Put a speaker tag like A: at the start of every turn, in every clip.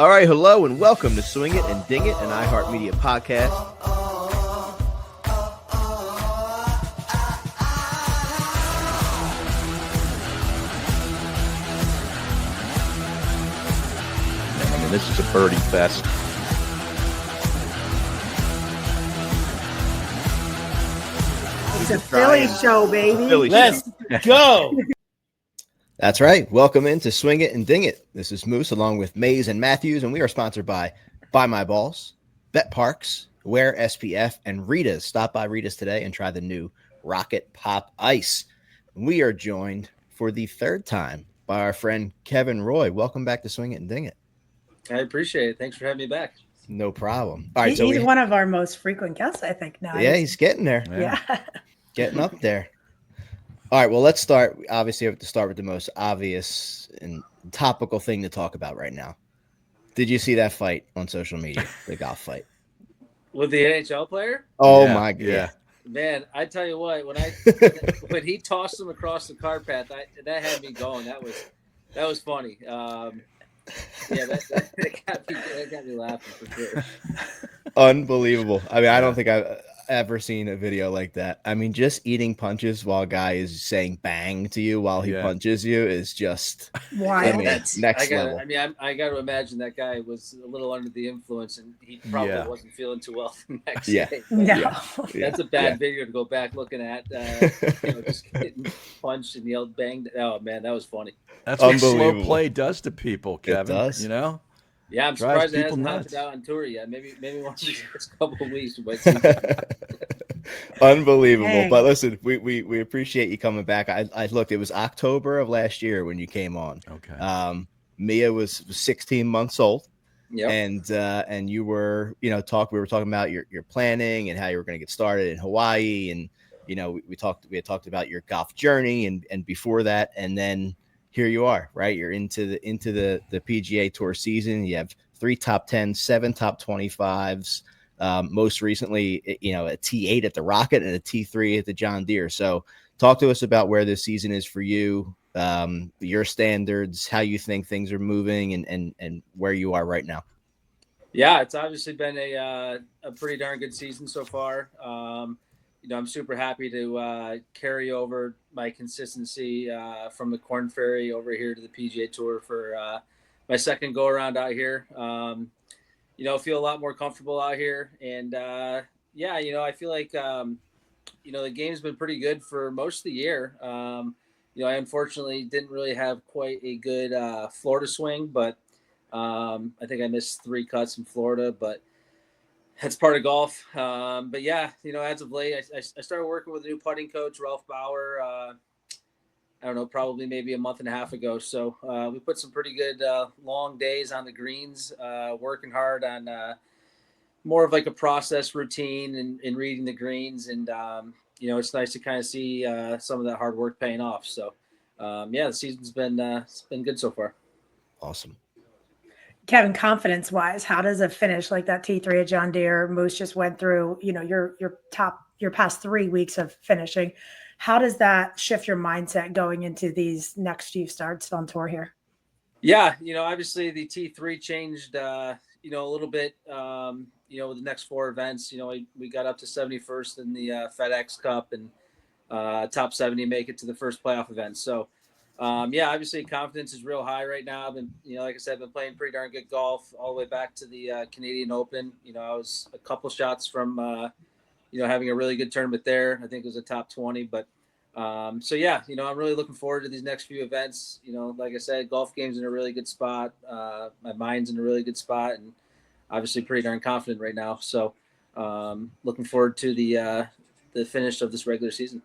A: All right, hello and welcome to Swing It and Ding It, an iHeartMedia podcast.
B: I mean, this is a birdie fest.
C: It's a Philly show, baby.
D: Let's go.
A: That's right. Welcome into Swing It and Ding It. This is Moose along with Mays and Matthews, and we are sponsored by Buy My Balls, Bet Parx, Wear SPF, and Rita's. Stop by Rita's today and try the new Rocket Pop Ice. We are joined for the third time by our friend Kevin Roy. Welcome back to Swing It and Ding It.
D: I appreciate it. Thanks for having me back.
A: No problem. All right,
C: He's one of our most frequent guests, I think, now.
A: Yeah, he's getting there.
C: Yeah.
A: Getting up there. All right, well, let's start. Obviously, we have to start with the most obvious and topical thing to talk about right now. Did you see that fight on social media, the golf fight?
D: With the NHL player?
A: Oh,
B: Yeah,
A: my God.
B: yeah.
D: Man, I tell you what, when he tossed him across the cart path, that had me going. That was funny. Yeah, that got me laughing for sure.
A: Unbelievable. I mean, I don't think I've ever seen a video like that. I mean, just eating punches while a guy is saying bang to you while he punches you is just
C: wild.
A: I mean, next level.
D: I mean, I got to imagine that guy was a little under the influence, and he probably wasn't feeling too well the next day.
C: No.
D: That's a bad video to go back looking at. Just getting punched and yelled banged. Oh man, that was funny.
B: That's what slow play does to people, Kevin.
A: It does.
B: You know?
D: Yeah, I'm
B: Drives
D: surprised it hasn't knocked it out on tour yet. Maybe one of these first couple of weeks. We might see.
A: Unbelievable.
C: Dang.
A: But listen, we appreciate you coming back. I looked, it was October of last year when you came on.
B: Okay.
A: Mia was 16 months old.
D: Yeah.
A: And you were, we were talking about your planning and how you were going to get started in Hawaii. And, we had talked about your golf journey and before that, and then here you are, right? You're into the PGA Tour season. You have 3 top 10s, 7 top 25s. Most recently, a T8 at the Rocket and a T3 at the John Deere. So talk to us about where this season is for you, your standards, how you think things are moving and where you are right now.
D: Yeah, it's obviously been a pretty darn good season so far. I'm super happy to carry over my consistency from the Korn Ferry over here to the PGA Tour for my second go around out here. Feel a lot more comfortable out here. And, I feel like, the game's been pretty good for most of the year. I unfortunately didn't really have quite a good Florida swing, but I think I missed 3 cuts in Florida, but that's part of golf. As of late, I started working with a new putting coach, Ralph Bauer, I don't know, probably maybe a month and a half ago. So we put some pretty good long days on the greens, working hard on more of like a process routine and reading the greens. And, it's nice to kind of see some of that hard work paying off. So, the season's been good so far.
A: Awesome.
C: Kevin, confidence-wise, how does a finish like that T3 at John Deere, Moose just went through, your past 3 weeks of finishing, how does that shift your mindset going into these next few starts on tour here?
D: Yeah, obviously the T3 changed, a little bit, with the next 4 events. We got up to 71st in the FedEx Cup and top 70 make it to the first playoff event. So, obviously confidence is real high right now. I've been, like I said, I've been playing pretty darn good golf all the way back to the Canadian Open. I was a couple shots from, having a really good tournament there. I think it was a top 20, but I'm really looking forward to these next few events. Like I said, golf game's in a really good spot. My mind's in a really good spot and obviously pretty darn confident right now. So looking forward to the finish of this regular season.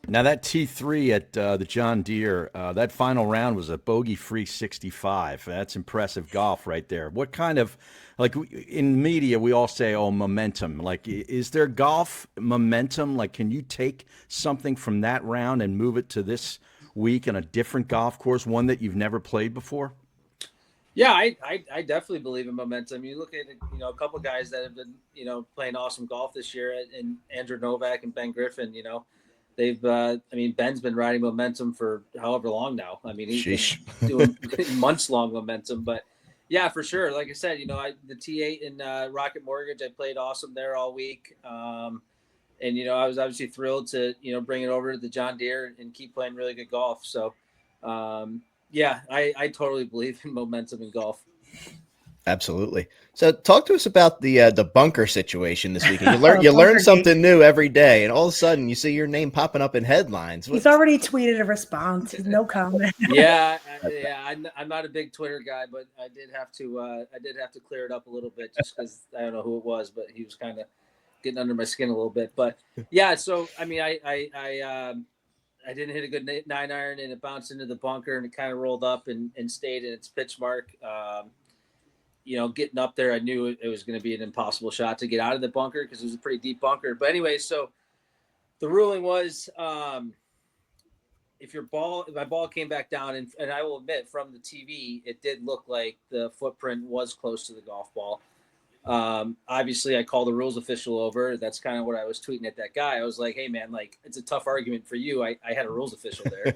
B: Now that T3 at the John Deere, that final round was a bogey-free 65. That's impressive golf right there. What kind of, like in media, we all say, oh, momentum. Like, is there golf momentum? Like, can you take something from that round and move it to this week on a different golf course, one that you've never played before?
D: Yeah, I definitely believe in momentum. You look at, a couple of guys that have been, playing awesome golf this year, and Andrew Novak and Ben Griffin, they've, Ben's been riding momentum for however long now. I mean, he's been doing months long momentum, but Yeah, for sure. Like I said, the T8 and Rocket Mortgage, I played awesome there all week. And, I was obviously thrilled to, bring it over to the John Deere and keep playing really good golf. So, yeah, I totally believe in momentum in golf.
A: Absolutely. So talk to us about the bunker situation this weekend. You learn
C: Bunker
A: something
C: gate.
A: new every day, and all of a sudden you see your name popping up in headlines.
C: He's already tweeted a response. No comment.
D: Yeah, I'm not a big Twitter guy, but I did have to clear it up a little bit just because I don't know who it was, but he was kind of getting under my skin a little bit. But yeah, so I mean, I didn't hit a good 9-iron and it bounced into the bunker and it kind of rolled up and stayed in its pitch mark. Getting up there, I knew it was going to be an impossible shot to get out of the bunker because it was a pretty deep bunker. But anyway, so the ruling was if my ball came back down, and I will admit from the TV, it did look like the footprint was close to the golf ball. Obviously I called the rules official over. That's kind of what I was tweeting at that guy. I was like, hey man, like it's a tough argument for you. I had a rules official there.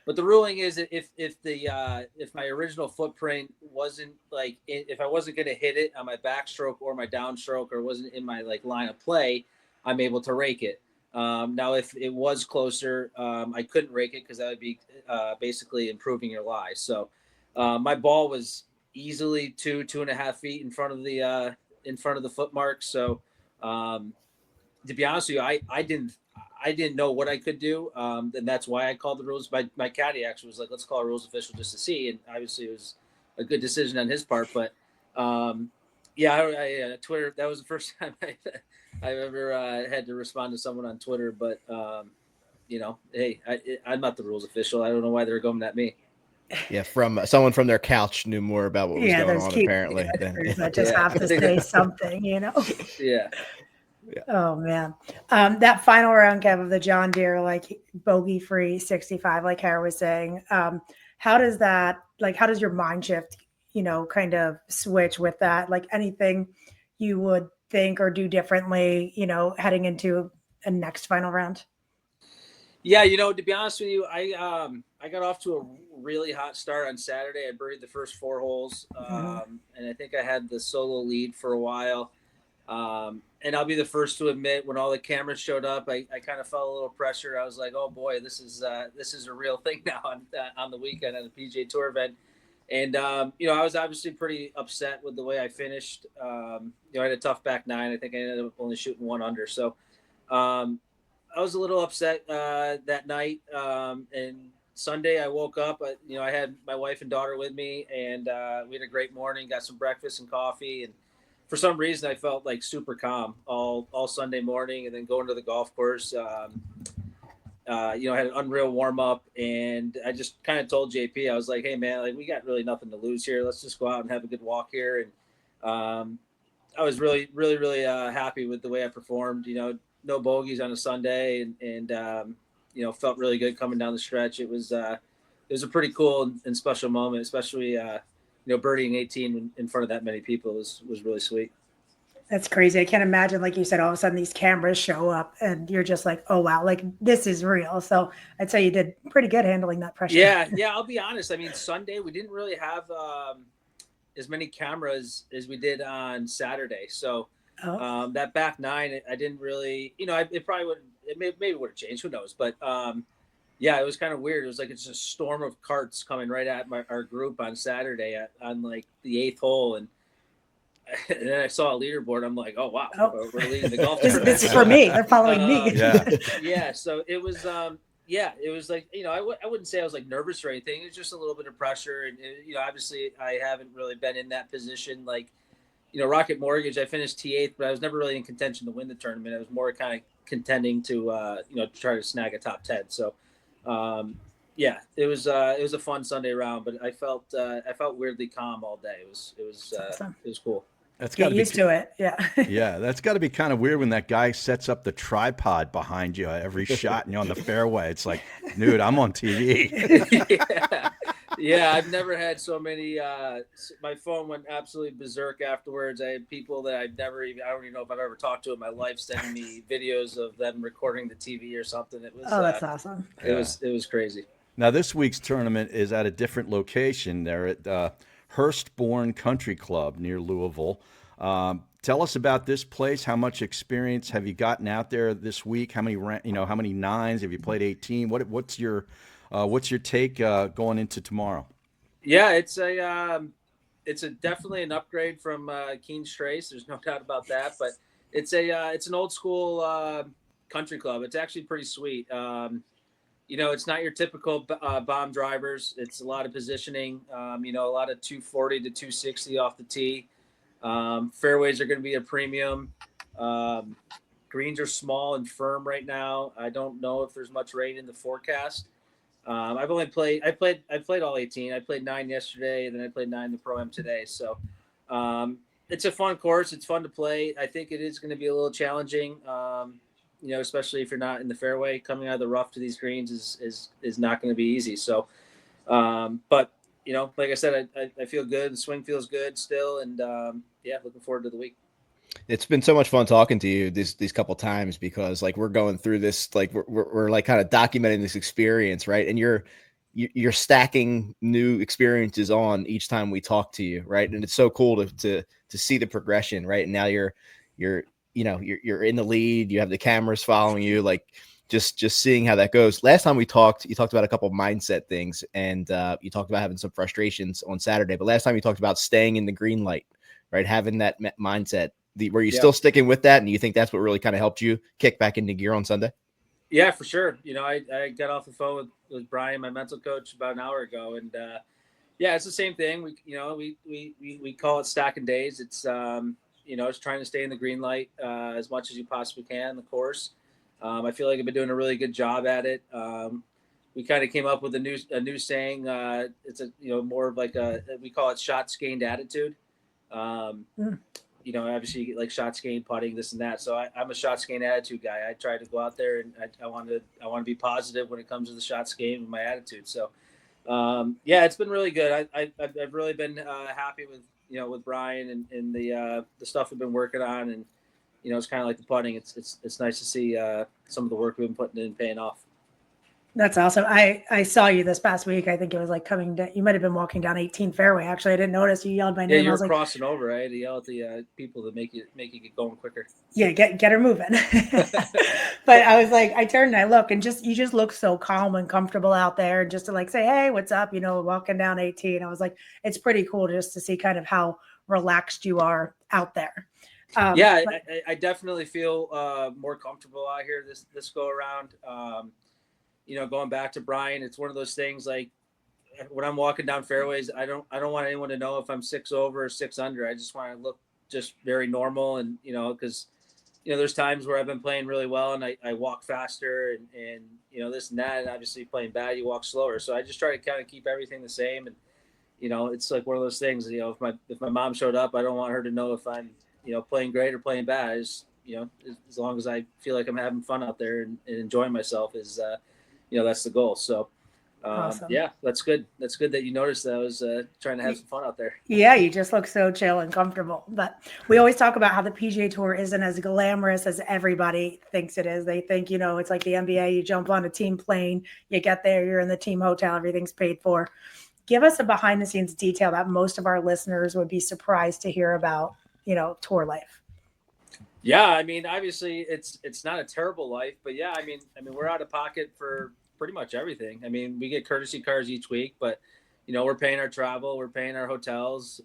D: But the ruling is that if my original footprint wasn't if I wasn't going to hit it on my backstroke or my downstroke or wasn't in my line of play, I'm able to rake it. Now, if it was closer, I couldn't rake it because that would be basically improving your lie. So my ball was easily 2.5 feet in front of the foot mark. So to be honest with you, I didn't know what I could do, and that's why I called the rules. My caddy actually was like, "Let's call a rules official just to see," and obviously it was a good decision on his part. But yeah, Twitter. That was the first time I've ever had to respond to someone on Twitter. But hey, I'm not the rules official. I don't know why they're going at me.
A: Yeah, from someone from their couch knew more about what was going
C: those
A: on
C: cute
A: apparently.
C: that just have to say something,
D: Yeah.
C: Oh man, that final round, Kev, of the John Deere bogey free 65, like Harry was saying. How does your mind shift? Kind of switch with that. Like anything you would think or do differently, heading into a next final round.
D: Yeah, to be honest with you, I got off to a really hot start on Saturday. I buried the first 4 holes, and I think I had the solo lead for a while. And I'll be the first to admit, when all the cameras showed up, I kind of felt a little pressure. I was like, oh boy, this is a real thing now on the weekend at a PGA Tour event. And, I was obviously pretty upset with the way I finished. I had a tough back 9. I think I ended up only shooting 1 under. So I was a little upset that night. And Sunday I woke up, I had my wife and daughter with me, and we had a great morning, got some breakfast and coffee. And for some reason I felt super calm all Sunday morning, and then going to the golf course, I had an unreal warm up, and I just kind of told JP, I was like, hey man, we got really nothing to lose here. Let's just go out and have a good walk here. And I was really, really, really happy with the way I performed, no bogeys on a Sunday, and felt really good coming down the stretch. It was a pretty cool and special moment, especially, birdieing 18 in front of that many people was really sweet.
C: That's crazy. I can't imagine, like you said, all of a sudden these cameras show up and you're just like, oh, wow, this is real. So I'd say you did pretty good handling that pressure.
D: Yeah. I'll be honest. I mean, Sunday, we didn't really have as many cameras as we did on Saturday. So that back 9, I didn't really, it probably would, maybe would have changed. Who knows? But yeah, it was kind of weird. It was it's a storm of carts coming right at our group on Saturday on the 8th hole. And then I saw a leaderboard. I'm like, oh, wow, we're leading the golf tournament.
C: This is for me. They're following me.
B: Yeah.
D: Yeah. So it was, it was I wouldn't say I was nervous or anything. It was just a little bit of pressure. And, obviously I haven't really been in that position. Rocket Mortgage, I finished T8th, but I was never really in contention to win the tournament. I was more kind of contending to, try to snag a top 10. So, yeah, it was a fun Sunday round, but I felt weirdly calm all day. It was cool.
C: That's got to be used to it. Yeah.
B: Yeah, that's got to be kind of weird when that guy sets up the tripod behind you at every shot and you're on the fairway. It's like, dude, I'm on TV.
D: Yeah, I've never had so many. My phone went absolutely berserk afterwards. I had people that I don't even know if I've ever talked to in my life, sending me videos of them recording the TV or something. It was
C: that's awesome.
D: It was crazy.
B: Now this week's tournament is at a different location. They're at Hurstbourne Country Club near Louisville. Tell us about this place. How much experience have you gotten out there this week? How many how many nines have you played? 18. What's your take going into tomorrow?
D: Yeah, it's a definitely an upgrade from Keene's Trace. There's no doubt about that. But it's an old school country club. It's actually pretty sweet. It's not your typical bomb drivers. It's a lot of positioning. A lot of 240 to 260 off the tee. Fairways are going to be a premium. Greens are small and firm right now. I don't know if there's much rain in the forecast. I played all 18. I played 9 yesterday, and then I played 9 in the Pro-Am today. So it's a fun course. It's fun to play. I think it is going to be a little challenging, especially if you're not in the fairway. Coming out of the rough to these greens is not going to be easy. So, but, like I said, I feel good. The swing feels good still. And, looking forward to the week.
A: It's been so much fun talking to you these couple times because like we're going through this, like we're like kind of documenting this experience, right? And you're stacking new experiences on each time we talk to you, right? And it's so cool to see the progression, right? And now you're in the lead, you have the cameras following you, like just seeing how that goes. Last time we talked, you talked about a couple of mindset things, and you talked about having some frustrations on Saturday. But last time you talked about staying in the green light, right? Having that mindset. Were you still sticking with that, and you think that's what really kind of helped you kick back into gear on Sunday?
D: Yeah, for sure. I got off the phone with Brian, my mental coach, about an hour ago, and it's the same thing. We call it stacking days. It's it's trying to stay in the green light as much as you possibly can in the course. I feel like I've been doing a really good job at it. We kind of came up with a new saying. It's more of like we call it shots gained attitude. Obviously you get like shots gained, putting, this and that. So I'm a shots gained attitude guy. I try to go out there and I want to be positive when it comes to the shots gained with my attitude. So, it's been really good. I've really been happy with with Brian and the stuff we've been working on, and it's kind of like the putting. It's nice to see some of the work we've been putting in paying off.
C: That's awesome. I saw you this past week. I think it was like coming down. You might have been walking down 18 fairway. Actually, I didn't notice you yelled my name.
D: Yeah, you were
C: like,
D: crossing over. I had to yell at the people to make you get going quicker.
C: Yeah, get her moving. But I was like, I turned and I look, and you just look so calm and comfortable out there. And just to like say, hey, what's up? Walking down 18. I was like, it's pretty cool just to see kind of how relaxed you are out there.
D: I definitely feel more comfortable out here this go around. Going back to Brian, it's one of those things like when I'm walking down fairways, I don't want anyone to know if I'm 6 over or 6 under. I just want to look just very normal. And, because, there's times where I've been playing really well and I walk faster and this and that, and obviously playing bad, you walk slower. So I just try to kind of keep everything the same. And, it's like one of those things, if my mom showed up, I don't want her to know if I'm, playing great or playing bad. I just, as long as I feel like I'm having fun out there and enjoying myself is, that's the goal. So,
C: awesome.
D: That's good. That's good that you noticed that I was trying to have some fun out there.
C: Yeah, you just look so chill and comfortable. But we always talk about how the PGA Tour isn't as glamorous as everybody thinks it is. They think, it's like the NBA. You jump on a team plane, you get there, you're in the team hotel, everything's paid for. Give us a behind-the-scenes detail that most of our listeners would be surprised to hear about, tour life.
D: Yeah, I mean, obviously it's not a terrible life, but yeah, I mean, we're out of pocket for pretty much everything. I mean, we get courtesy cars each week, but we're paying our travel, we're paying our hotels.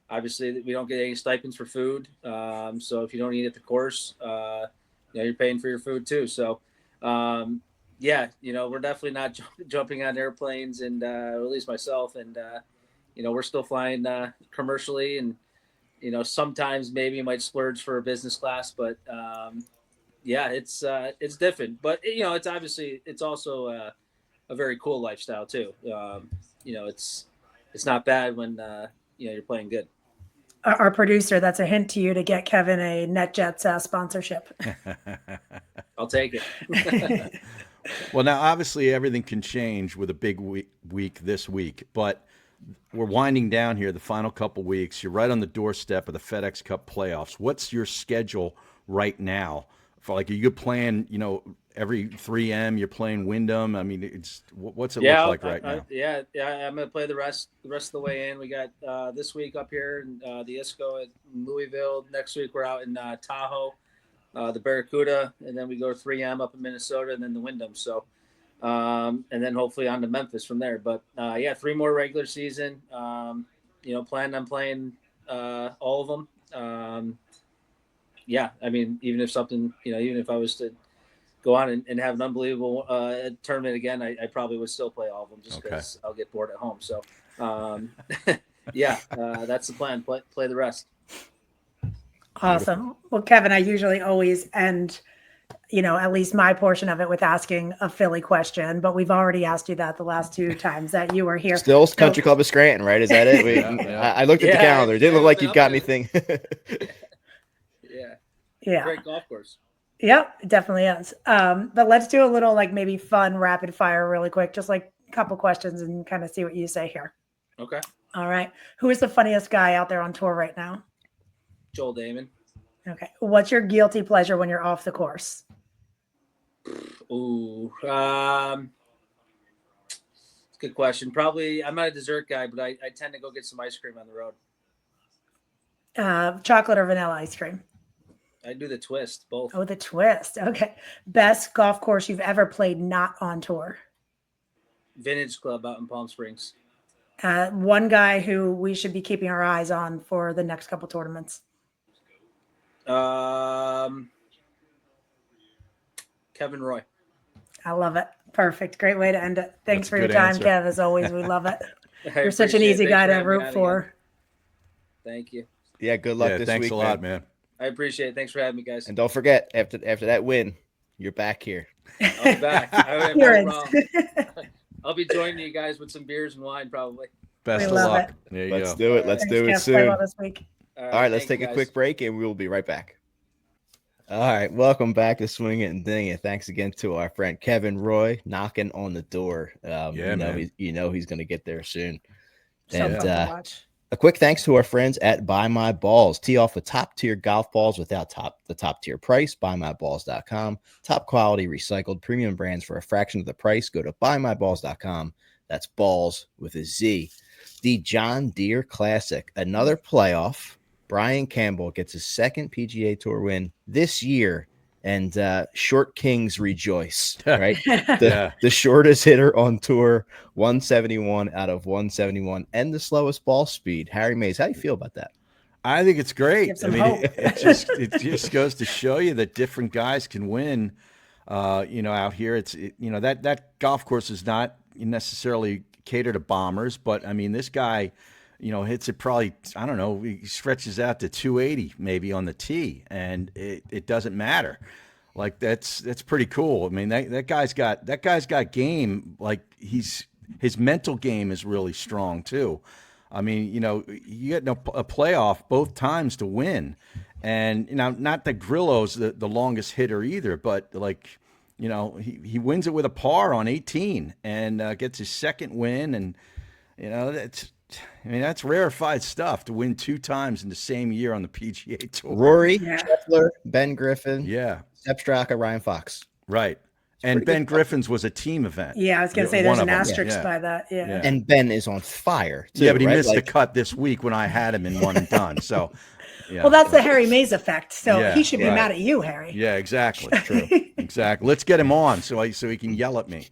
D: Obviously, we don't get any stipends for food. So if you don't eat at the course, you're paying for your food too. So, we're definitely not jumping on airplanes, and at least myself, and we're still flying commercially, and sometimes maybe you might splurge for a business class, but it's different. But it's obviously it's also a very cool lifestyle too. It's not bad when you're playing good.
C: Our producer, that's a hint to you to get Kevin a NetJets sponsorship.
D: I'll take it.
B: Well, now obviously everything can change with a big week this week, but we're winding down here the final couple weeks. You're right on the doorstep of the FedEx Cup playoffs. What's your schedule right now? For like, are you playing, every 3M you're playing Wyndham. I mean, what's it
D: Yeah,
B: look like right now?
D: yeah. I'm gonna play the rest of the way in. We got this week up here in the ISCO at Louisville. Next week we're out in Tahoe, the Barracuda, and then we go to 3M up in Minnesota, and then the Wyndham. So, and then hopefully on to Memphis from there. But yeah, 3 more regular season. Planning on playing all of them. Yeah, I mean, even if I was to go on and have an unbelievable tournament again, I probably would still play all of them just because I'll get bored at home. So, yeah, that's the plan. Play the rest.
C: Awesome. Well, Kevin, I usually always end, at least my portion of it with asking a Philly question, but we've already asked you that the last 2 times that you were here.
A: Still Country Club of Scranton, right? Is that it? I looked at the calendar. It didn't look like you've got anything.
C: Yeah.
D: Great golf course.
C: Yep, it definitely is. But let's do a little maybe fun rapid fire really quick, just a couple questions and kind of see what you say here.
D: Okay.
C: All right. Who is the funniest guy out there on tour right now?
D: Joel Damon.
C: Okay. What's your guilty pleasure when you're off the course?
D: Ooh. Good question. Probably I'm not a dessert guy, but I tend to go get some ice cream on the road.
C: Chocolate or vanilla ice cream?
D: I do the twist, both.
C: Oh, the twist. Okay. Best golf course you've ever played not on tour?
D: Vintage Club out in Palm Springs.
C: One guy who we should be keeping our eyes on for the next couple tournaments.
D: Kevin Roy.
C: I love it. Perfect. Great way to end it. Thanks for your time,
B: answer.
C: Kev. As always, we love it. You're such an easy guy to root for.
D: Thank you.
A: Yeah, good luck this week.
B: Thanks a lot, man.
D: I appreciate it. Thanks for having me, guys.
A: And don't forget, after that win, you're back here.
D: I'll be back. I have no problem. I'll be joining you guys with some beers and wine, probably.
B: Best of luck. There you
A: Let's
B: go.
A: do it. Let's do it
C: Kev.
A: soon.
C: Play well this week.
A: All right, let's take a quick break and we will be right back. All right, welcome back to Swing It and Ding It. Thanks again to our friend Kevin Roy knocking on the door.
B: Man.
A: He's going to get there soon.
C: So
A: And
C: fun to watch.
A: a quick thanks to our friends at Buy My Balls. Tee off with top-tier golf balls without the top-tier price. BuyMyBalls.com. Top quality recycled premium brands for a fraction of the price. Go to BuyMyBalls.com. That's balls with a Z. The John Deere Classic, another playoff. Brian Campbell gets his second PGA Tour win this year, and short kings rejoice, right? The shortest hitter on tour, 171 out of 171, and the slowest ball speed. Harry Mays, how do you feel about that?
B: I think it's great. I mean,
C: hope.
B: it just goes to show you that different guys can win. Out here, that golf course is not necessarily catered to bombers, but I mean, this guy, hits it probably, I don't know, he stretches out to 280 maybe on the tee, and it doesn't matter. Like that's pretty cool. I mean, that guy's got game. Like his mental game is really strong too. I mean, you get a playoff both times to win, and not that Grillo's the longest hitter either, but he wins it with a par on 18 and gets his second win, and that's rarefied stuff to win 2 times in the same year on the PGA Tour.
A: Rory, Scheffler, Ben Griffin, Sepp Straka, Ryan Fox.
B: Right. And Ben Griffin's was a team event.
C: Yeah, I was going to say there's an asterisk by that. Yeah.
A: And Ben is on fire, too.
B: Yeah, but he missed the cut this week when I had him in one and done. So,
C: well, that's the Harry Mays effect. So he should be mad at you, Harry.
B: Yeah, exactly. True. Exactly. Let's get him on so he can yell at me.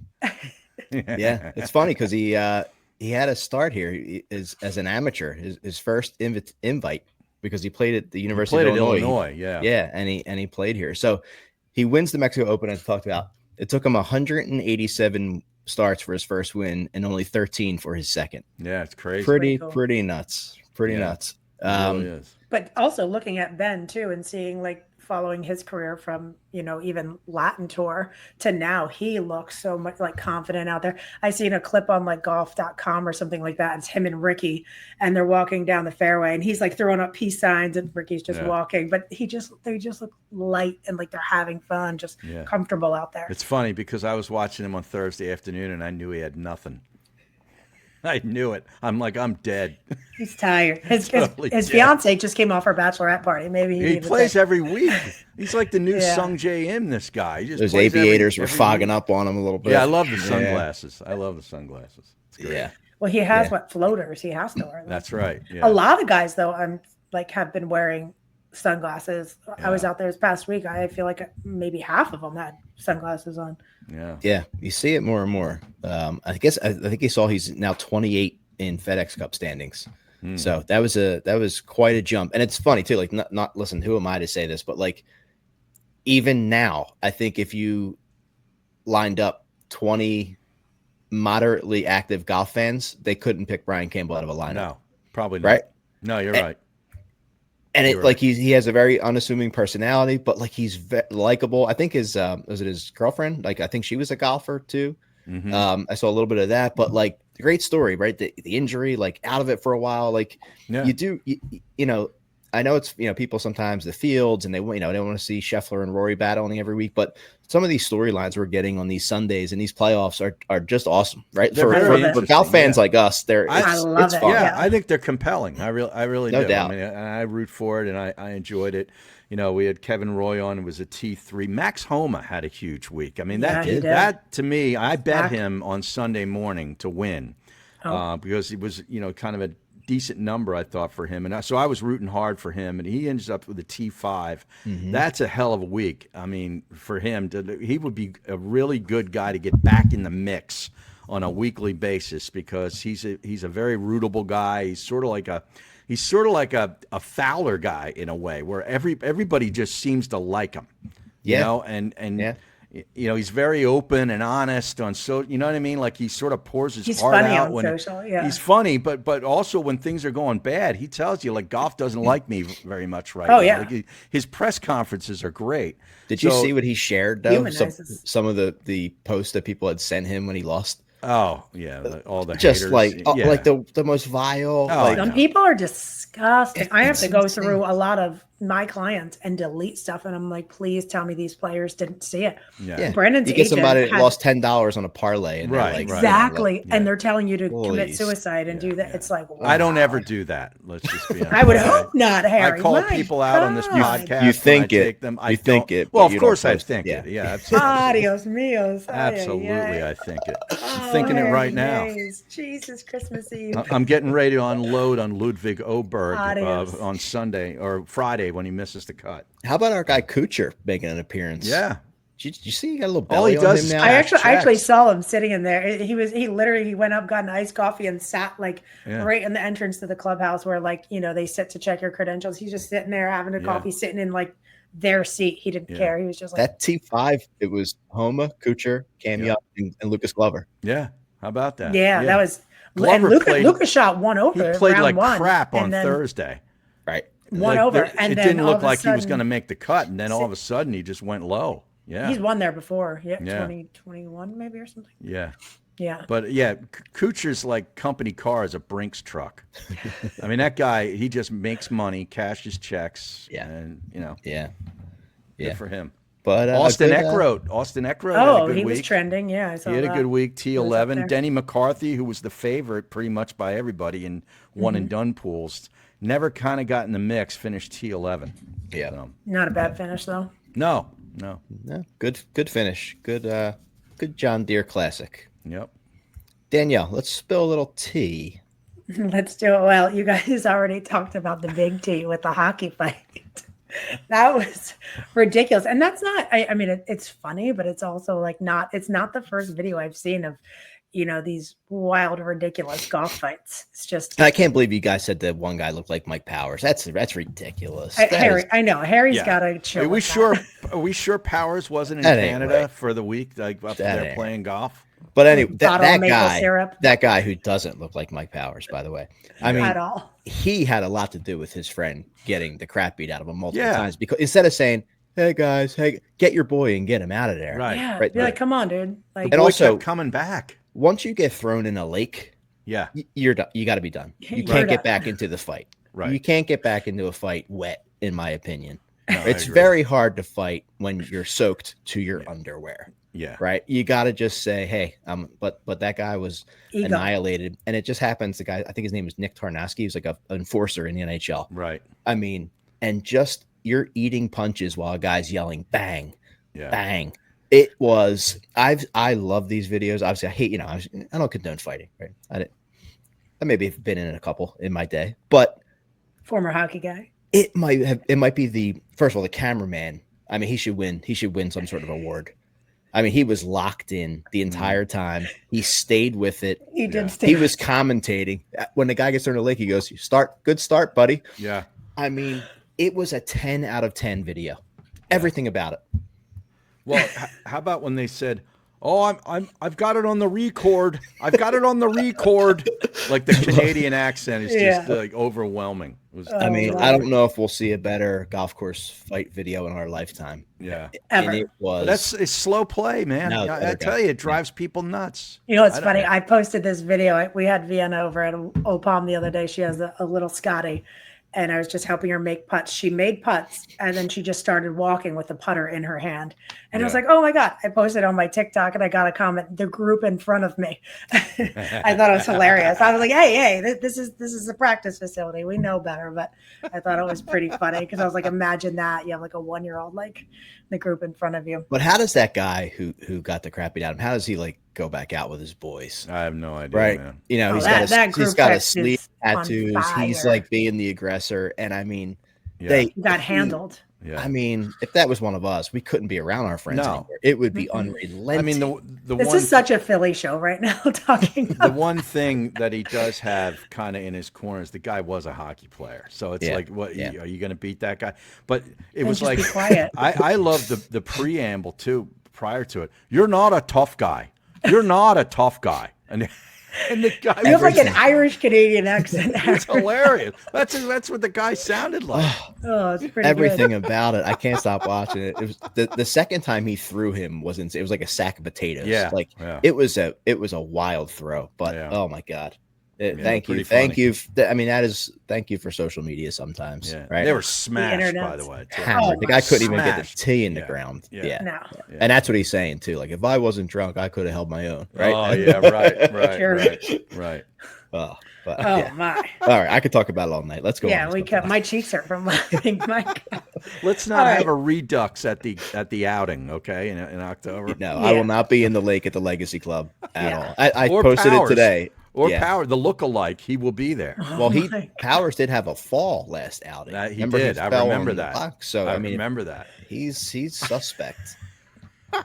A: Yeah, it's funny because he had a start here as an amateur, his first invite, because he played at the University of Illinois. Yeah, and he played here. So he wins the Mexico Open, as I talked about. It took him 187 starts for his first win and only 13 for his second.
B: Yeah, it's crazy.
A: Pretty nuts. Pretty nuts.
B: It really is.
C: But also looking at Ben too and seeing following his career from, even Latin tour to now, he looks so much confident out there. I seen a clip on golf.com or something like that. It's him and Ricky, and they're walking down the fairway, and he's throwing up peace signs, and Ricky's just walking, but they just look light and they're having fun, just comfortable out there.
B: It's funny because I was watching him on Thursday afternoon and I knew he had nothing. I knew it. I'm like, I'm dead.
C: He's tired.
B: Totally
C: His
B: dead.
C: fiance just came off her bachelorette party. Maybe he
B: He
C: needed
B: plays
C: to-
B: every week. He's like the new
C: Yeah.
B: Sung J M. This guy. He just
A: Those
B: plays
A: aviators were
B: every
A: fogging
B: week.
A: up on him a little bit.
B: Yeah, I love the
A: Yeah.
B: sunglasses. I love the sunglasses. It's great.
A: Yeah.
C: Well, he has
A: Yeah.
C: what floaters. He has to wear them.
B: That's right. Yeah.
C: A lot of guys though, have been wearing sunglasses. I was
B: Yeah.
C: out there this past week. I feel like maybe half of them had sunglasses on.
B: Yeah.
A: Yeah, you see it more and more. I think he saw he's now 28 in FedEx Cup standings. So that was quite a jump. And it's funny too, like not listen, who am I to say this, but like even now, I think if you lined up 20 moderately active golf fans, they couldn't pick Brian Campbell out of a lineup.
B: No, probably not.
A: Right?
B: No, you're right.
A: And
B: You're
A: it
B: right.
A: like he has a very unassuming personality, but like he's likable. I think his was it his girlfriend? Like I think she was a golfer too.
B: Mhm.
A: I saw a little bit of that, but like great story, right? The injury, like out of it for a while. Like
B: Yeah.
A: you know, I know it's people sometimes the fields and they want to see Scheffler and Rory battling every week, but some of these storylines we're getting on these Sundays and these playoffs are just awesome, right?
B: They're
A: For
B: very
A: golf
B: interesting,
A: fans
B: yeah.
A: like us,
C: I love
A: it's
C: it.
A: fun.
B: Yeah,
C: Yeah.
B: I think they're compelling. I really
A: No
B: do.
A: doubt.
B: I mean, I root for it, and I enjoyed it. We had Kevin Roy on. It was a T3. Max Homa had a huge week. I mean,
C: Yeah, he did.
B: that to me, I bet
C: Max.
B: him on Sunday morning to win because he was, kind of a decent number, I thought, for him. And so I was rooting hard for him, and he ends up with a T5. That's a hell of a week. I mean, for him, he would be a really good guy to get back in the mix on a weekly basis because he's a very rootable guy. He's sort of like a Fowler guy in a way, where everybody just seems to like him.
A: Yeah.
B: And
A: Yeah.
B: He's very open and honest on you know what I mean? Like he sort of pours his
C: He's
B: heart
C: funny
B: out
C: on
B: when
C: social, yeah.
B: he's funny, but also when things are going bad, he tells you like golf doesn't like me very much right
C: Oh,
B: now.
C: yeah.
B: Like, his press conferences are great.
A: Did you
B: So-
A: see what he shared though?
C: Humanizes.
A: Some of the posts that people had sent him when he lost.
B: Oh yeah, all the
A: Just
B: haters.
A: like
B: yeah.
A: like the most vile.
B: Oh,
A: like,
B: I
C: Some
B: know.
C: people are disgusting. I have to
A: It's
C: go
A: insane.
C: through a lot of my clients and delete stuff, and I'm like, please tell me these players didn't see it.
A: yeah.
C: Brandon's
A: you get
C: agent
A: somebody that
C: had-
A: lost $10 on a parlay, and they're
B: Right,
A: like,
B: right.
C: Exactly,
B: Yeah.
C: and they're telling you to commit
A: Please.
C: suicide and do that. It's like,
B: I don't
C: wow.
B: ever do that. Let's just be honest.
C: I would hope not, Harry.
B: I call
C: My
B: people out on this
C: God.
B: podcast.
A: You think
B: when I
A: it.
B: take them. I
A: You think
B: don't-
A: it,
B: Well,
A: but
B: of
A: you don't
B: course I
A: post it.
B: think
A: Yeah.
B: it. Yeah, absolutely.
C: Adios mios. Ay,
B: Absolutely,
C: ay, ay.
B: I think it. I'm
C: Oh,
B: thinking it right
C: Harry
B: now.
C: Mays. Jesus, Christmas Eve.
B: I'm getting ready to unload on Ludwig Oberg
C: Adios.
B: on Sunday or Friday when he misses the cut.
A: How about our guy Kuchar making an appearance?
B: Yeah.
A: Did you see he got a little
B: All
A: belly
B: he
A: on
B: does
A: him
B: is
A: now?
C: I actually
B: checks.
C: saw him sitting in there. He went up, got an iced coffee, and sat like
B: Yeah.
C: right in the entrance to the clubhouse where they sit to check your credentials. He's just sitting there having a
B: Yeah.
C: coffee, sitting in like their seat. He didn't
B: Yeah.
C: care. He was just like,
A: That T5, it was Homa, Kuchar, Cam
B: Yeah.
A: Young, and Lucas Glover.
B: Yeah. How about that?
C: yeah, that was.
B: Glover
C: and
B: played-
C: Lucas shot one
B: He
C: over.
B: played
C: round
B: like
C: one,
B: crap
C: and
B: on
C: then
B: Thursday.
A: Right.
C: One
B: Like,
C: over, and
B: it
C: then
B: didn't
C: all
B: look
C: of a
B: like he was
C: sudden-
B: going to make the cut, and then all of a sudden he just went low. Yeah.
C: He's won there before. Yeah,
B: Yeah.
C: 2021 maybe or something.
B: Yeah.
C: Yeah.
B: But yeah, Kuchar's like company car is a Brinks truck. I mean, that guy, he just makes money, cashes checks.
A: Yeah.
B: And,
A: Yeah.
B: good
A: Yeah.
B: for him.
A: But
B: Austin
A: good,
B: Eckroat had a
C: Oh,
B: good
C: he
B: week.
C: was trending. Yeah, I saw
B: He had a
C: that.
B: good week,
C: was up
B: T11.
C: there.
B: Denny McCarthy, who was the favorite pretty much by everybody in one and done pools, never kind of got in the mix, finished T11.
A: Yeah.
B: So,
C: Not a bad finish though.
B: no.
A: Yeah, good finish. Good John Deere classic.
B: Yep.
A: Danielle, let's spill a little tea.
C: Let's do it. Well, you guys already talked about the big T with the hockey fight. That was ridiculous. And that's not, I mean, it's funny, but it's also like it's not the first video I've seen of, these wild, ridiculous golf fights. It's just,
A: I can't believe you guys said that one guy looked like Mike Powers. That's ridiculous. That
C: Harry,
A: is-
C: I know Harry's
B: Yeah.
C: got to chill.
B: Are we
C: with that.
B: sure? Are we sure Powers wasn't in
A: That ain't
B: Canada
A: right.
B: for the week, like up
A: That
B: there
A: ain't
B: playing golf?
A: but anyway,
C: Bottle of maple syrup.
A: that guy who doesn't look like Mike Powers, by the way. I mean,
C: At all.
A: he had a lot to do with his friend getting the crap beat out of him multiple
B: Yeah.
A: times because instead of saying, "Hey guys, hey, get your boy and get him out of there,"
B: Right.
C: Yeah.
A: right,
C: Be
A: right.
C: like, come on, dude. Like,
A: And
B: Boy
A: also-
B: kept coming back.
A: Once you get thrown in a lake,
B: Yeah.
A: you're done. You got to be done. You
C: You're
A: can't
C: done.
A: get back into the fight.
B: Right.
A: You can't get back into a fight wet, in my opinion.
B: No, I
A: It's
B: agree.
A: very hard to fight when you're soaked to your underwear.
B: Yeah.
A: right? You got to just say, hey, but that guy was
C: Ego.
A: annihilated, and it just happens. The guy, I think his name was Nick Tarnowski. He's like an enforcer in the NHL.
B: Right.
A: I mean, and just you're eating punches while a guy's yelling, bang,
B: Yeah.
A: bang. It was. I love these videos. Obviously, I hate. I don't condone fighting. Right? I maybe have been in a couple in my day, but
C: Former hockey guy.
A: it might be the first of all the cameraman. I mean, he should win some sort of award. I mean, he was locked in the entire time. He stayed with it.
C: He did
B: Yeah.
C: stay.
A: He was commentating. When the guy gets thrown to the lake, he goes, good start, buddy.
B: Yeah.
A: I mean, it was a 10 out of 10 video. Everything about it.
B: Well, how about when they said, "Oh, I've got it on the record. I've got it on the record." Like the Canadian accent is just like overwhelming. It was,
A: I mean, I don't know if we'll see a better golf course fight video in our lifetime.
B: yeah.
C: Ever.
A: And it was.
B: But it's slow play, man.
A: No,
B: I tell you, it drives people nuts.
C: You know, it's
B: I don't-
C: funny. I posted this video. We had Vienna over at Old Palm the other day. She has a little Scotty, and I was just helping her make putts. She made putts, and then she just started walking with the putter in her hand. And I was
B: Yeah.
C: like, oh my God. I posted on my TikTok, and I got a comment, the group in front of me. I thought it was hilarious. I was like, hey, this is a practice facility. We know better. But I thought it was pretty funny because I was like, imagine that. You have like a 1-year-old, like the group in front of you.
A: But how does that guy who got the crap beat out of him, how does he like go back out with his boys?
B: I have no idea,
A: Right.
B: man.
A: You know,
C: Oh,
A: he's
C: that
A: got
C: group
A: a
C: text
A: sleeve
C: is on
A: tattoos. He's
C: fire.
A: like being the aggressor. And I mean,
B: Yeah.
A: they
C: Got handled.
B: Yeah.
A: I mean, if that was one of us, we couldn't be around our friends
B: No.
A: anymore. It would be
C: Mhm.
A: unrelenting.
B: I mean, the
C: This
B: one
C: is such a Philly show right now talking.
B: the one thing that he does have kind of in his corner is the guy was a hockey player. So it's
A: Yeah,
B: like, what
A: yeah.
B: are you going to beat that guy? But it
C: Then
B: was
C: just
B: like
C: be quiet.
B: I love the preamble too. Prior to it, you're not a tough guy. You're not a tough guy, and the guy
C: You have like an
B: was-
C: Irish Canadian accent.
B: it's hilarious. That's what the guy sounded like.
C: Oh, it's pretty
A: Everything
C: good.
A: about it. I can't stop watching it. It was the second time he threw him was insane. It was like a sack of potatoes.
B: Yeah,
A: Like
B: yeah.
A: it was a wild throw, but
B: Yeah.
A: oh my God.
B: Yeah,
A: Thank
B: pretty
A: you. Thank
B: funny.
A: you. I mean, thank you for social media sometimes.
B: Yeah,
A: Right.
B: they were smashed, by
C: internet's-
B: the way. too.
A: Hammered.
C: Oh,
A: the guy couldn't even get the
B: smashed.
A: tee in the
B: Yeah.
A: ground.
B: Yeah.
A: Yeah.
C: No.
B: Yeah.
A: And that's what he's saying too. Like if I wasn't drunk, I could have held my own. Right.
B: Oh yeah, right,
C: Sure.
B: right.
A: Oh, but
C: Oh
A: yeah.
C: my.
A: All right. I could talk about it all night. Let's go.
C: Yeah,
A: on to
C: we
A: something
C: kept
A: else.
C: my cheeks hurt from laughing. My God.
B: Let's not
C: All
B: have
C: right.
B: a redux at the outing, okay? In October.
A: No, I
C: Yeah.
A: will not be in the lake at the Legacy Club at
C: Yeah.
A: all. I
B: Or
A: posted
B: Powers.
A: it today.
B: Or
A: Yeah.
B: Power, the look-alike, he will be there.
A: Well,
C: Oh my-
A: Powers did have a fall last outing.
B: That- he
A: Remember,
B: did. I
A: fell
B: remember
A: on the
B: that.
A: box. So
B: I
A: I mean,
B: remember that.
A: he's suspect.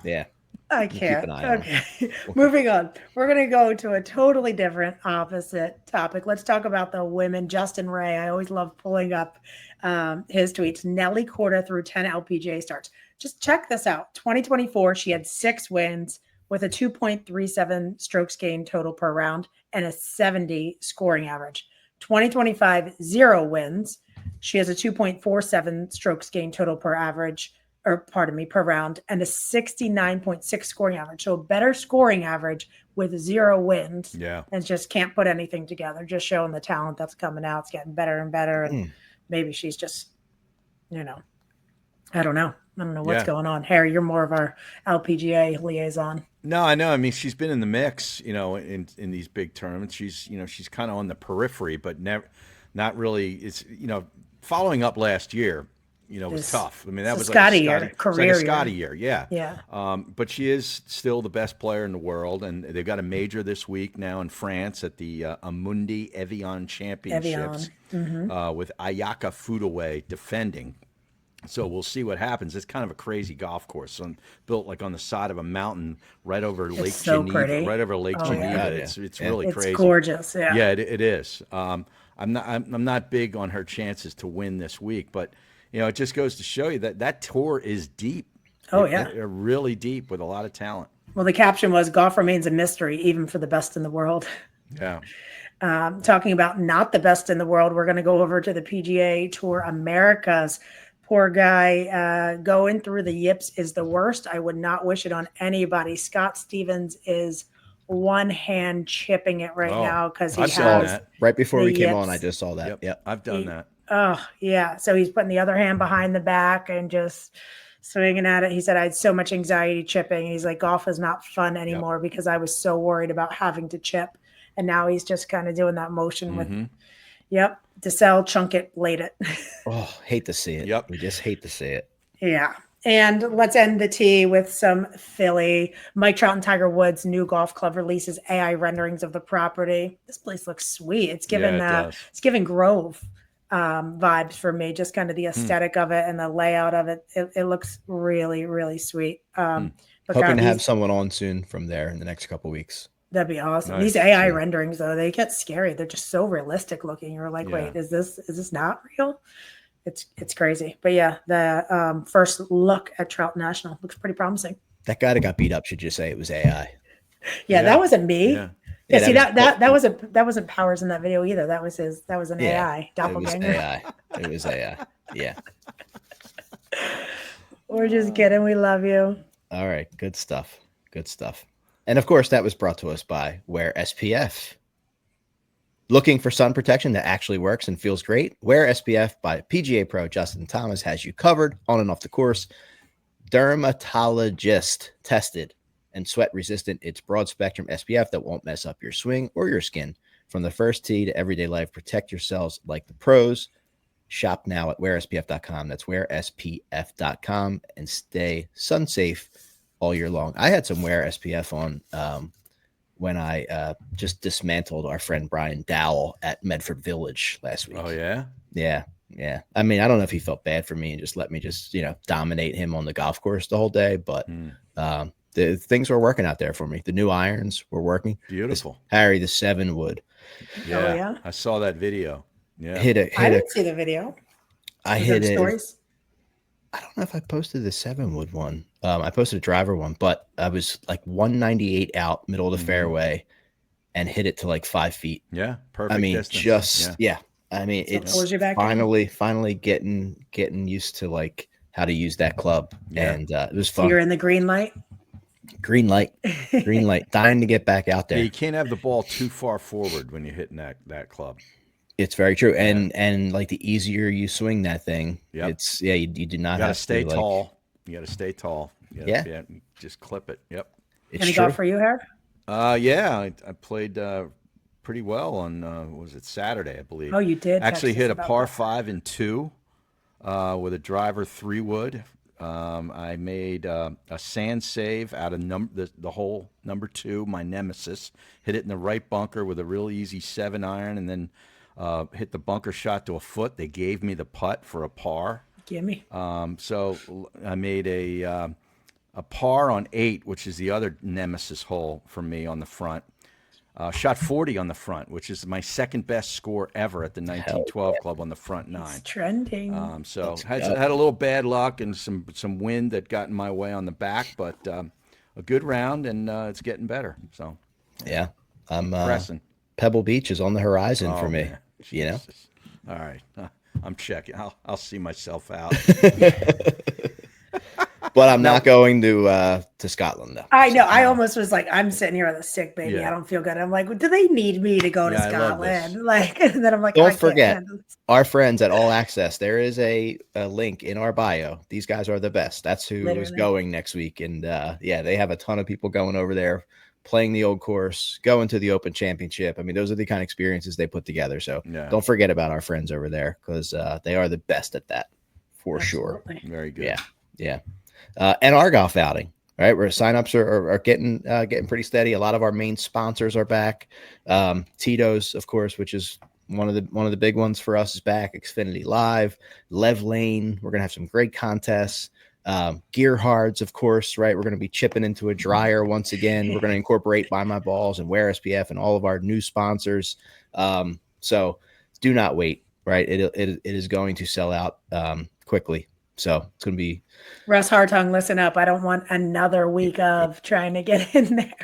A: Yeah.
C: I
A: keep
C: can't.
A: an eye on
C: Okay. Moving on. We're going to go to a totally different opposite topic. Let's talk about the women. Justin Ray. I always love pulling up his tweets. Nelly Corda through 10 LPGA starts. Just check this out. 2024, she had 6 wins with a 2.37 strokes gained total per round and a 70 scoring average. 2025, 0 wins. She has a 2.47 strokes gained total per round and a 69.6 scoring average. So a better scoring average with 0 wins
B: Yeah.
C: and just can't put anything together, just showing the talent that's coming out. It's getting better and better. And maybe she's just, I don't know. I don't know what's
B: Yeah.
C: going on. Harry, you're more of our LPGA liaison.
B: No, I know. I mean, she's been in the mix, in these big tournaments. She's kind of on the periphery, but never, not really. It's following up last year, was
C: It's-
B: tough. I mean, that
C: it's a
B: was
C: Scotty
B: like
C: year,
B: a Scotty,
C: career
B: it's like
C: year.
B: a Scotty year. Yeah.
C: Yeah.
B: But she is still the best player in the world, and they've got a major this week now in France at the Amundi Evian Championships with Ayaka Foodaway defending. So we'll see what happens. It's kind of a crazy golf course, built like on the side of a mountain, right over Lake
C: so
B: Geneva.
C: pretty.
B: Right over Lake
C: Oh,
B: Geneva.
C: yeah.
B: It's
A: Yeah.
B: really
C: It's
B: crazy.
C: gorgeous. Yeah.
B: Yeah, it is. I'm not big on her chances to win this week, but it just goes to show you that tour is deep.
C: Oh, yeah.
B: They're really deep with a lot of talent.
C: Well, the caption was golf remains a mystery, even for the best in the world.
B: Yeah.
C: Talking about not the best in the world, we're going to go over to the PGA Tour Americas. Poor guy going through the yips is the worst. I would not wish it on anybody. Scott Stevens is one hand chipping it right
B: Oh,
C: now because he
B: I've seen
C: has.
B: that.
A: Right before
C: The
A: we came
C: yips.
A: on, I just saw that. Yep.
B: I've done that.
C: Oh, yeah. So he's putting the other hand behind the back and just swinging at it. He said, I had so much anxiety chipping. He's like, golf is not fun anymore because I was so worried about having to chip. And now he's just kind of doing that motion with, yep, DeSalle, chunk it, blade it.
A: Oh, hate to see it.
B: Yep.
A: We just hate to see it.
C: Yeah. And let's end the tee with some Philly. Mike Trout and Tiger Woods' new golf club releases AI renderings of the property. This place looks sweet. It's giving it's giving Grove vibes for me. Just kind of the aesthetic of it and the layout of it. It looks really, really sweet.
A: But hoping to have someone on soon from there in the next couple of weeks.
C: That'd be awesome.
B: Nice.
C: These AI renderings, though, they get scary. They're just so realistic looking. You're like, wait, is this not real? It's crazy. But yeah, the first look at Trout National looks pretty promising.
A: That guy that got beat up should just say it was AI.
C: Yeah, that wasn't me.
B: Yeah.
C: See, that wasn't Powers in that video either. That was an AI doppelganger.
A: It was AI. Yeah.
C: We're just kidding. We love you.
A: All right. Good stuff. Good stuff. And of course, that was brought to us by Wear SPF. Looking for sun protection that actually works and feels great? Wear SPF by PGA Pro Justin Thomas has you covered on and off the course. Dermatologist tested and sweat resistant. It's broad spectrum SPF that won't mess up your swing or your skin. From the first tee to everyday life, protect yourselves like the pros. Shop now at wearspf.com. That's wearspf.com and stay sun safe all year long. I had some Wear SPF on when I just dismantled our friend Brian Dowell at Medford Village last week.
B: Oh, yeah?
A: Yeah. Yeah. I mean, I don't know if he felt bad for me and just let me just, dominate him on the golf course the whole day, but the things were working out there for me. The new irons were working.
B: Beautiful.
A: Harry, the 7-wood.
B: Yeah.
C: Oh, yeah?
B: I saw that video. Yeah.
C: I didn't see the video.
A: I hit it. I don't know if I posted the 7-wood one. I posted a driver one, but I was like 198 out, middle of the fairway, and hit it to like 5 feet.
B: Yeah, perfect.
A: I mean,
B: distance.
A: I mean,
C: So
A: it's finally getting used to like how to use that club, and it was fun.
C: So you're in the green light.
A: Green light, dying to get back out there.
B: Yeah, you can't have the ball too far forward when you're hitting that club.
A: It's very true, and like the easier you swing that thing, it's you do not have to
B: stay tall. You got to stay tall. Just clip it. Yep.
C: Any golf for you, Harry?
B: I played pretty well on was it Saturday, I believe.
C: Oh, you did.
B: Actually hit a par 5 and 2 with a driver 3-wood. I made a sand save out of the hole number 2, my nemesis. Hit it in the right bunker with a real easy 7-iron, and then hit the bunker shot to a foot. They gave me the putt for a par.
C: Gimme.
B: So I made a par on 8, which is the other nemesis hole for me on the front. Shot 40 on the front, which is my second best score ever at the 1912 club on the front 9.
C: It's trending.
B: So had a little bad luck and some wind that got in my way on the back, but a good round, and it's getting better. So
A: yeah, I'm
B: pressing.
A: Pebble Beach is on the horizon for me.
B: Man. All right, I'm checking. I'll see myself out.
A: But I'm not going to Scotland though.
C: I know. I almost was like, I'm sitting here with a sick baby. I don't feel good. I'm like, do they need me to go to Scotland? Like, and then I'm like,
A: don't forget our friends at All Access. There is a link in our bio. These guys are the best. That's who is going next week. And they have a ton of people going over there, playing the old course, going to the Open Championship. I mean, those are the kind of experiences they put together. So don't forget about our friends over there, because they are the best at that for sure.
B: Very good.
A: Yeah. And our golf outing, right? Where signups are getting pretty steady. A lot of our main sponsors are back. Tito's, of course, which is one of the big ones for us, is back. Xfinity Live, Lev Lane. We're gonna have some great contests. Gear Hards, of course, right? We're going to be chipping into a dryer once again. We're going to incorporate Buy My Balls and Wear SPF and all of our new sponsors. So do not wait, right? It is going to sell out quickly. So it's going to be.
C: Russ Hartung, listen up. I don't want another week of trying to get in there.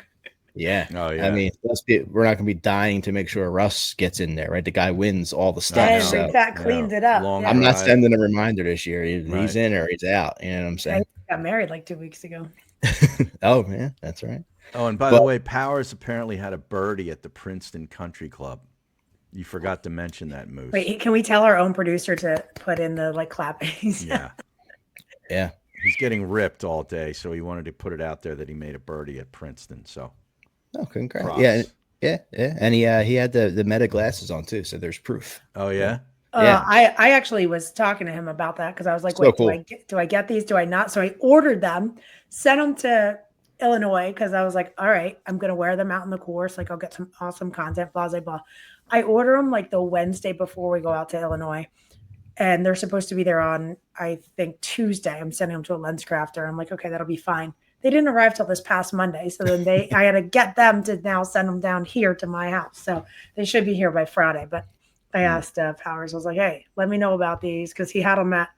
A: Yeah. Oh, yeah. I mean, we're not going to be dying to make sure Russ gets in there, right? The guy wins all the stuff.
C: That cleans it up.
A: I'm not sending a reminder this year. He's in or he's out. You know what I'm saying?
C: I got married like 2 weeks ago.
A: Oh, man. That's right.
B: Oh, and by the way, Powers apparently had a birdie at the Princeton Country Club. You forgot to mention that, Moose.
C: Wait, can we tell our own producer to put in the clapping?
A: Yeah.
B: He's getting ripped all day, so he wanted to put it out there that he made a birdie at Princeton. So,
A: Oh, congrats.
B: props.
A: Yeah. Yeah. And he had the Meta glasses on too. So there's proof.
B: Oh yeah.
A: Yeah.
C: I actually was talking to him about that because I was like,
A: So
C: wait,
A: cool.
C: do I get these? Do I not? So I ordered them, sent them to Illinois because I was like, all right, I'm going to wear them out in the course. Like I'll get some awesome content, blah, blah, blah. I order them like the Wednesday before we go out to Illinois. And they're supposed to be there on, I think, Tuesday. I'm sending them to a lens crafter. I'm like, okay, that'll be fine. They didn't arrive till this past Monday. So then I had to get them to now send them down here to my house. So they should be here by Friday. But I asked Powers, I was like, hey, let me know about these because he had them at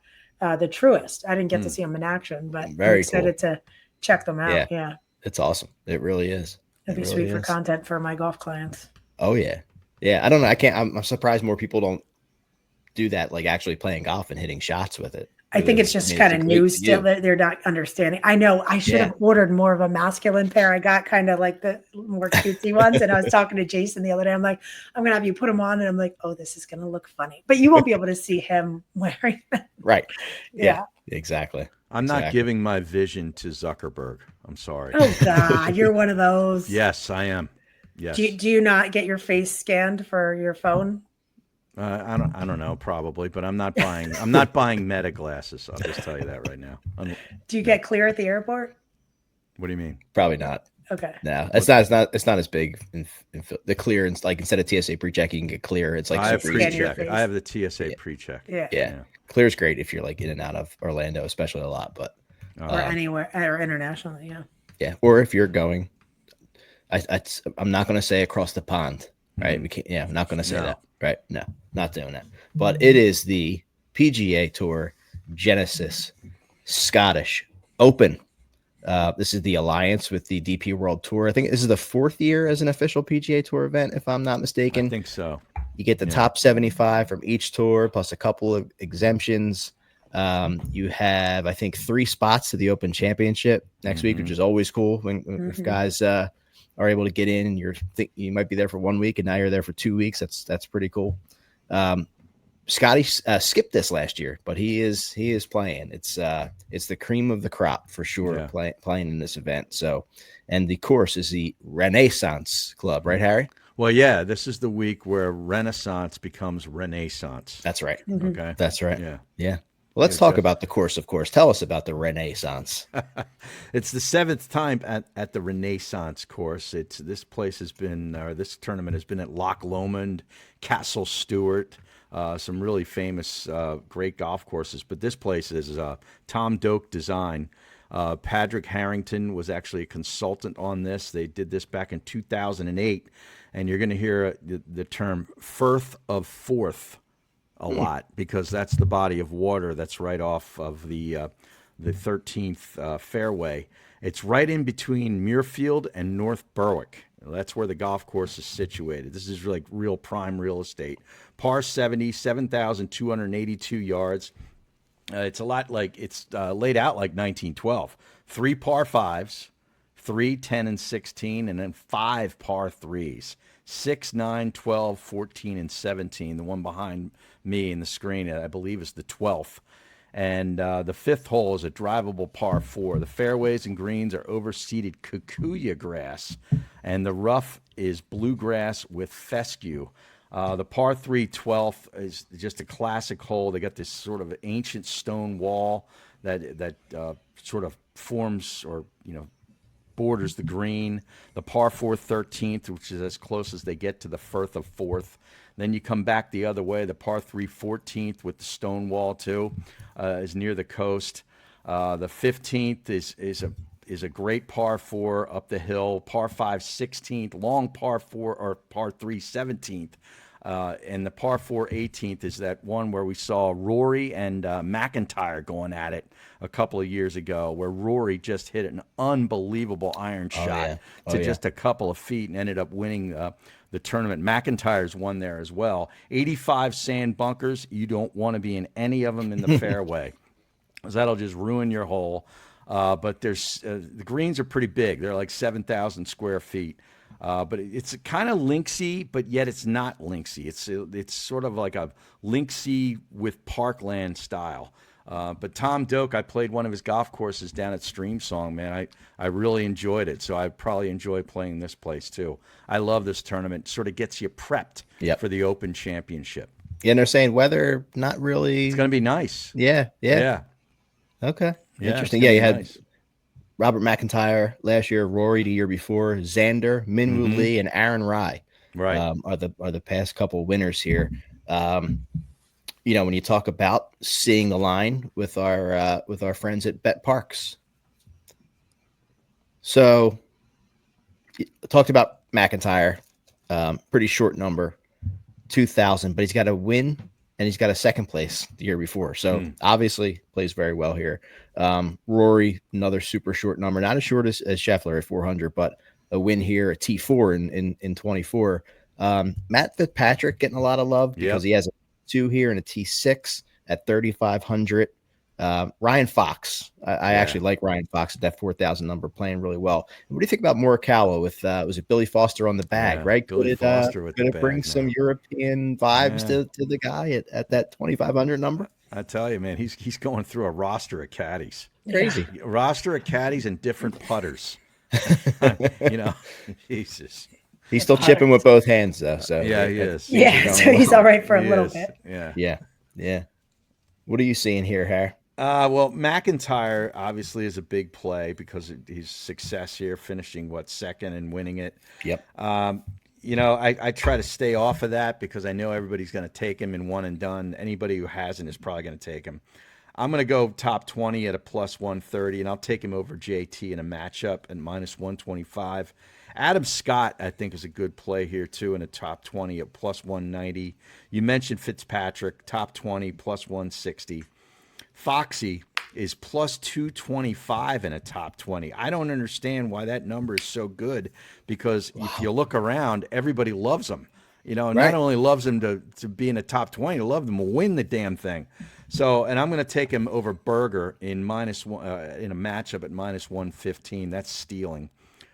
C: the Truist. I didn't get to see them in action, but I'm excited to check them out. Yeah.
A: It's awesome. It really is.
C: It'd be sweet for content for my golf clients.
A: Oh, yeah. Yeah. I don't know. I'm surprised more people don't do that, like actually playing golf and hitting shots with it.
C: I think it's just kind of new still that they're not understanding. I know I should have ordered more of a masculine pair. I got kind of like the more cutesy ones. And I was talking to Jason the other day. I'm like, I'm going to have you put them on. And I'm like, oh, this is going to look funny. But you won't be able to see him wearing them.
A: Right. Yeah. Exactly.
B: I'm not giving my vision to Zuckerberg. I'm sorry.
C: Oh, God. You're one of those.
B: Yes, I am. Yes.
C: Do you not get your face scanned for your phone?
B: I don't know, probably, but I'm not buying Meta glasses. I'll just tell you that right now.
C: Do you get clear at the airport?
B: What do you mean?
A: Probably not.
C: Okay.
A: No, it's not as big. The clearance, like instead of TSA pre-check, you can get clear. It's like
B: I have pre-check. I have the TSA pre-check.
A: Yeah. Clear is great if you're like in and out of Orlando, especially a lot, but
C: or anywhere or internationally, yeah.
A: Yeah, or if you're going, I'm not going to say across the pond, right? We can't. Yeah, I'm not going to say that. Right. No, not doing that. But it is the PGA Tour Genesis Scottish Open. This is the alliance with the DP World Tour. I think this is the 4th year as an official PGA Tour event, if I'm not mistaken.
B: I think so.
A: You get the top 75 from each tour, plus a couple of exemptions. You have, I think, 3 spots to the Open Championship next week, which is always cool when if guys are able to get in and you might be there for 1 week and now you're there for 2 weeks. That's pretty cool. Scotty skipped this last year, but he is playing. It's the cream of the crop for sure. Playing in this event. So, and the course is the Renaissance Club, right, Harry?
B: Well, yeah, this is the week where Renaissance becomes Renaissance.
A: That's right.
B: Okay,
A: that's right.
B: Yeah.
A: Well, let's talk about the course, of course. Tell us about the Renaissance.
B: It's the 7th time at the Renaissance course. This tournament has been at Loch Lomond, Castle Stewart, some really famous, great golf courses. But this place is Tom Doak design. Patrick Harrington was actually a consultant on this. They did this back in 2008, and you're going to hear the term Firth of Forth a lot because that's the body of water that's right off of the 13th fairway. It's right in between Muirfield and North Berwick. That's where the golf course is situated. This is like real prime real estate. Par 70, 7,282 yards. It's a lot like it's laid out like 1912. 3 par 5s, 3, 10, and 16, and then 5 par 3s. 6, 9, 12, 14, and 17. The one behind me in the screen, I believe, is the 12th. And the 5th hole is a drivable par 4. The fairways and greens are overseeded kikuyu grass, and the rough is bluegrass with fescue. The par 3 12th is just a classic hole. They got this sort of ancient stone wall that sort of forms or borders the green. The par 4 13th, which is as close as they get to the Firth of Forth. Then you come back the other way. The par 3 14th with the stone wall too is near the coast. The 15th is a great par 4 up the hill. Par 5 16th, long par 4 or par 3 17th. And the par 4 18th is that one where we saw Rory and McIntyre going at it a couple of years ago, where Rory just hit an unbelievable iron shot to just a couple of feet and ended up winning the tournament. McIntyre's won there as well. 85 sand bunkers. You don't want to be in any of them in the fairway, because that'll just ruin your hole. But there's the greens are pretty big. They're like 7,000 square feet. But it's kind of linksy, but yet it's not linksy. It's sort of like a linksy with parkland style. But Tom Doak, I played one of his golf courses down at Streamsong, man. I really enjoyed it, so I probably enjoy playing this place too. I love this tournament. Sort of gets you prepped
A: Yep.
B: for the Open Championship.
A: Yeah, and they're saying weather not really.
B: It's going to be nice.
A: Yeah. Okay.
B: Yeah,
A: Interesting.
B: it's
A: Yeah,
B: gonna
A: you
B: be
A: had
B: nice.
A: Robert McIntyre last year, Rory the year before, Xander, Minwoo Lee, and Aaron Rai.
B: Right.
A: Are the past couple winners here. When you talk about seeing the line with our friends at Bet Parx. So talked about McIntyre, pretty short number, 2,000, but he's got a win and he's got a second place the year before. So obviously plays very well here. Rory, another super short number, not as short as Scheffler at 400, but a win here, a T4 in 24. Matt Fitzpatrick getting a lot of love because he has a 2 here and a T6 at 3,500. Ryan Fox, I actually like Ryan Fox at that 4,000 number, playing really well. What do you think about Morikawa with was it Billy Foster on the bag, right?
B: Billy Foster with the
A: gonna
B: bag,
A: bring some European vibes to the guy at that 2,500 number.
B: I tell you, man, he's going through a roster of caddies.
A: Crazy.
B: Roster of caddies and different putters. Jesus.
A: He's still chipping with both hands though. So
B: yeah, he is.
C: Yeah, so he's all right for a little bit.
A: Yeah. What are you seeing here, Harry?
B: Well, McIntyre obviously is a big play because of his success here, finishing second and winning it.
A: Yep.
B: I try to stay off of that because I know everybody's going to take him in one and done. Anybody who hasn't is probably going to take him. I'm going to go top 20 at a plus 130, and I'll take him over JT in a matchup at minus 125. Adam Scott, I think, is a good play here, too, in a top 20 at plus 190. You mentioned Fitzpatrick, top 20, plus 160. Foxy is plus 225 in a top 20. I don't understand why that number is so good because if you look around, everybody loves him. Not only loves him to be in the top 20, they love him to win the damn thing. So, and I'm going to take him over Berger in minus one in a matchup at minus 115. That's stealing.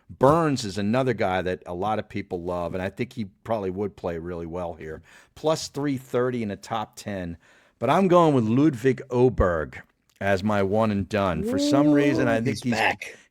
B: Burns is another guy that a lot of people love, and I think he probably would play really well here. Plus 330 in a top 10. But I'm going with Ludwig Oberg as my one and done. For some reason, I think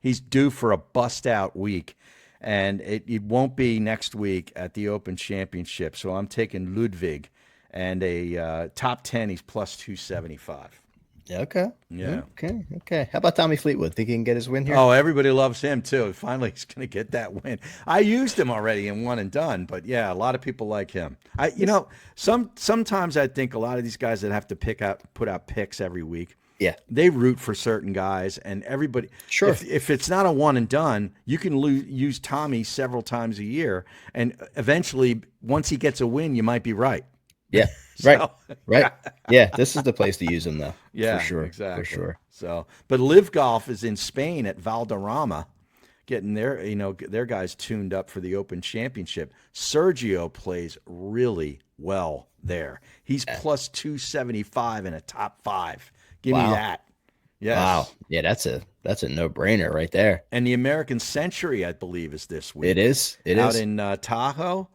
B: he's due for a bust-out week, and it won't be next week at the Open Championship. So I'm taking Ludwig, and a top 10, he's plus 275.
A: Okay.
B: Yeah.
A: Okay. How about Tommy Fleetwood? Think he can get his win here?
B: Oh, everybody loves him too. Finally, he's going to get that win. I used him already in one and done, but yeah, a lot of people like him. Sometimes I think a lot of these guys that have to put out picks every week.
A: Yeah.
B: They root for certain guys, and everybody.
A: Sure.
B: If it's not a one and done, you can use Tommy several times a year, and eventually, once he gets a win, you might be right.
A: Yeah. Right. Yeah. This is the place to use him, though.
B: Yeah,
A: for sure.
B: Exactly.
A: For sure.
B: So, but Live Golf is in Spain at Valderrama, getting their guys tuned up for the Open Championship. Sergio plays really well there. He's plus 275 in a top 5. Give me that. Yes.
A: Wow. Yeah, that's a no-brainer right there.
B: And the American Century, I believe, is this week.
A: It is.
B: Out in Tahoe.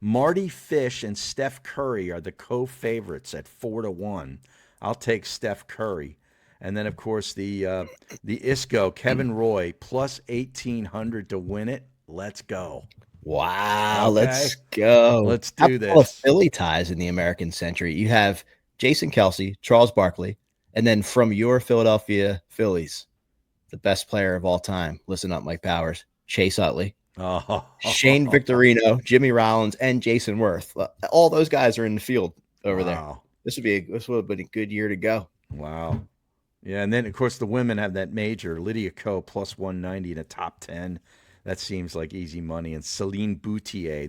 B: Marty Fish and Steph Curry are the co-favorites at 4-1. I'll take Steph Curry. And then, of course, the ISCO, Kevin Roy, plus 1,800 to win it. Let's go.
A: Wow.
B: Okay.
A: Let's go.
B: Let's do this.
A: Of Philly ties in the American Century. You have Jason Kelsey, Charles Barkley, and then from your Philadelphia Phillies, the best player of all time. Listen up, Mike Powers. Chase Utley. Shane Victorino, Jimmy Rollins, and Jason Worth. All those guys are in the field over there. This would have been a good year to go.
B: Wow. Yeah, and then of course the women have that major, Lydia Ko plus 190 in a top 10. That seems like easy money. And Celine Boutier,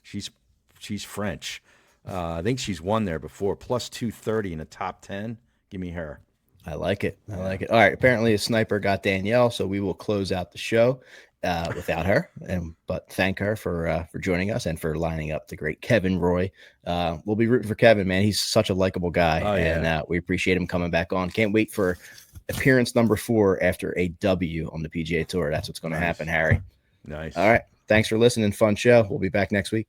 B: she's French. I think she's won there before. Plus 230 in a top 10. Give me her.
A: I like it. All right. Apparently a sniper got Danielle, so we will close out the show without her. But thank her for joining us and for lining up the great Kevin Roy. We'll be rooting for Kevin, man. He's such a likable guy, and we appreciate him coming back on. Can't wait for appearance number 4 after a W on the PGA Tour. That's what's going to happen, Harry.
B: Nice.
A: All right. Thanks for listening. Fun show. We'll be back next week.